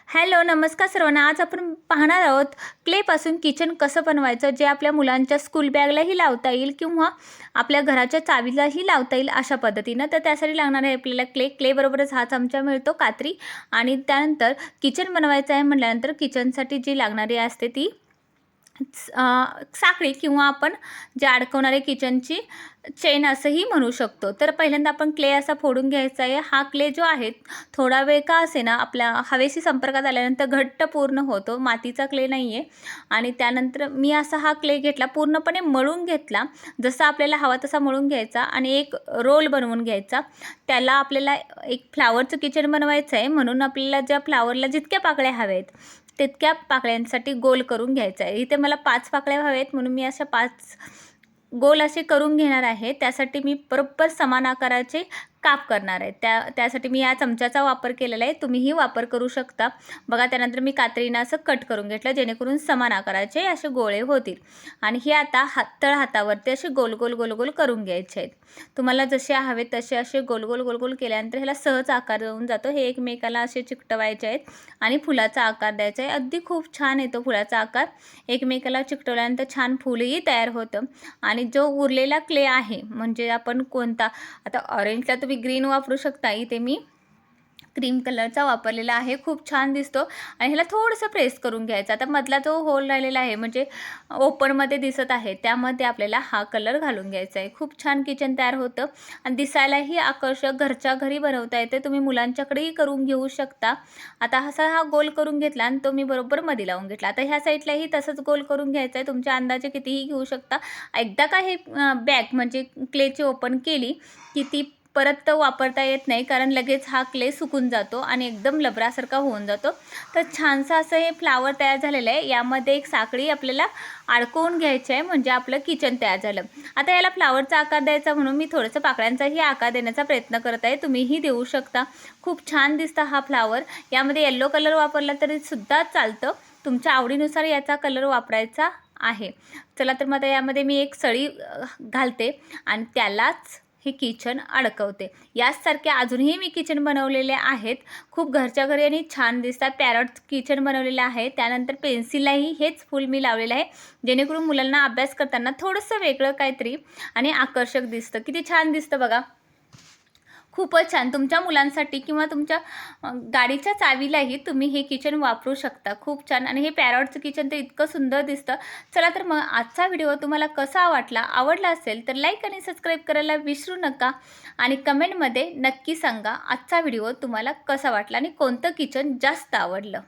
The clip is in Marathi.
हॅलो, नमस्कार सर्वांना. आज आपण पाहणार आहोत क्लेपासून किचन कसं बनवायचं, जे आपल्या मुलांच्या स्कूल बॅगलाही लावता येईल किंवा आपल्या घराच्या चावीलाही लावता येईल अशा पद्धतीनं. तर त्यासाठी लागणार आहे आपल्याला क्लेबरोबरच हा चमचा मिळतो, कात्री, आणि त्यानंतर किचन बनवायचं आहे म्हटल्यानंतर किचनसाठी जी लागणारी असते ती साखळी किंवा आपण जे अडकवणारे किचनची चेन असंही म्हणू शकतो. तर पहिल्यांदा आपण क्ले असा फोडून घ्यायचा आहे. हा क्ले जो आहे थोडा वेळ का असे ना आपल्या हवेशी संपर्कात आल्यानंतर घट्ट पूर्ण होतो, मातीचा क्ले नाही आहे. आणि त्यानंतर मी असा हा क्ले घेतला, पूर्णपणे मळून घेतला, जसा आपल्याला हवा तसा मळून घ्यायचा आणि एक रोल बनवून घ्यायचा. त्याला आपल्याला एक फ्लावरचं किचन बनवायचं आहे, म्हणून आपल्याला ज्या फ्लावरला जितक्या पाकळ्या हव्या आहेत तितक्या पाकळ्यांसाठी गोल करून घ्यायचा आहे. इथे मला 5 पाकळ्या हव्या आहेत, म्हणून मी अशा 5 गोल असे करून घेणार आहे. त्यासाठी मी बरोबर समान आकाराचे काप करणार आहे. त्यासाठी मी या चमच्याचा वापर केलेला आहे, तुम्हीही वापर करू शकता. बघा, त्यानंतर मी कात्रीनं असं कट करून घेतलं, जेणेकरून समान आकाराचे असे गोळे होतील. आणि हे आता तळ हातावरती असे गोल गोल गोल गोल करून घ्यायचे आहेत. तुम्हाला जसे हवे तसे असे गोल गोल गोल गोल केल्यानंतर ह्याला सहज आकार देऊन जातो. हे एकमेकाला असे चिकटवायचे आहेत आणि फुलाचा आकार द्यायचा आहे. अगदी खूप छान येतो फुलाचा आकार. एकमेकाला चिकटवल्यानंतर छान फुलही तयार होतं. आणि जो उरलेला क्ले आहे, म्हणजे आपण कोणता, आता ऑरेंजला तुम्ही ग्रीन वापरू शकता, इथे मी क्रीम कलरचा वापरलेला आहे. खूप छान दिसतो. आणि ह्याला थोडंसं प्रेस करून घ्यायचं. आता मधला जो होल राहिलेला आहे, म्हणजे ओपनमध्ये दिसत आहे, त्यामध्ये आपल्याला हा कलर घालून घ्यायचा आहे. खूप छान किचन तयार होतं आणि दिसायलाही आकर्षक, घरच्या घरी बनवता येते. तुम्ही मुलांच्याकडेही करून घेऊ शकता. आता हा गोल करून घेतला आणि तो मी बरोबर मध्ये लावून घेतला. आता ह्या साईडलाही तसंच गोल करून घ्यायचा आहे. तुमच्या अंदाजे कितीही घेऊ शकता. एकदा का हे बॅग म्हणजे क्लेची ओपन केली की ती परत वापरता येत नाही, कारण लगेच हा क्ले सुकून जातो आणि एकदम लबरासारखा होऊन जातो. तर छानसं असं हे फ्लावर तयार झालेलं आहे. यामध्ये एक साखळी आपल्याला अडकवून घ्यायची आहे, म्हणजे आपलं किचन तयार झालं. आता याला फ्लावरचा आकार द्यायचा, म्हणून मी थोडंसं पाकळ्यांचाही आकार देण्याचा प्रयत्न करत आहे. तुम्हीही देऊ शकता. खूप छान दिसतं हा फ्लावर. यामध्ये येल्लो कलर वापरला तरी सुद्धा चालतं, तुमच्या आवडीनुसार याचा कलर वापरायचा आहे. चला, तर मग आता यामध्ये मी एक सळी घालते आणि त्यालाच हे किचन अडकवते. याचसारखे अजूनही मी किचन बनवलेले आहेत, खूप घरच्या घरी आणि छान दिसतात. पॅरट किचन बनवलेलं आहे. त्यानंतर पेन्सिललाही हेच फूल मी लावलेलं आहे, जेणेकरून मुलांना अभ्यास करताना थोडंसं वेगळं काहीतरी आणि आकर्षक दिसतं. किती छान दिसतं बघा, खूपच छान. तुमच्या मुलांसाठी किंवा तुमच्या गाडीच्या चावीलाही तुम्ही हे किचन वापरू शकता. खूप छान. आणि हे पॅरॉटचं किचन तर इतकं सुंदर दिसतं. चला, तर मग आजचा व्हिडिओ तुम्हाला कसा आवडला असेल तर लाईक आणि सबस्क्राईब करायला विसरू नका. आणि कमेंटमध्ये नक्की सांगा आजचा व्हिडिओ तुम्हाला कसा वाटला आणि कोणतं किचन जास्त आवडलं.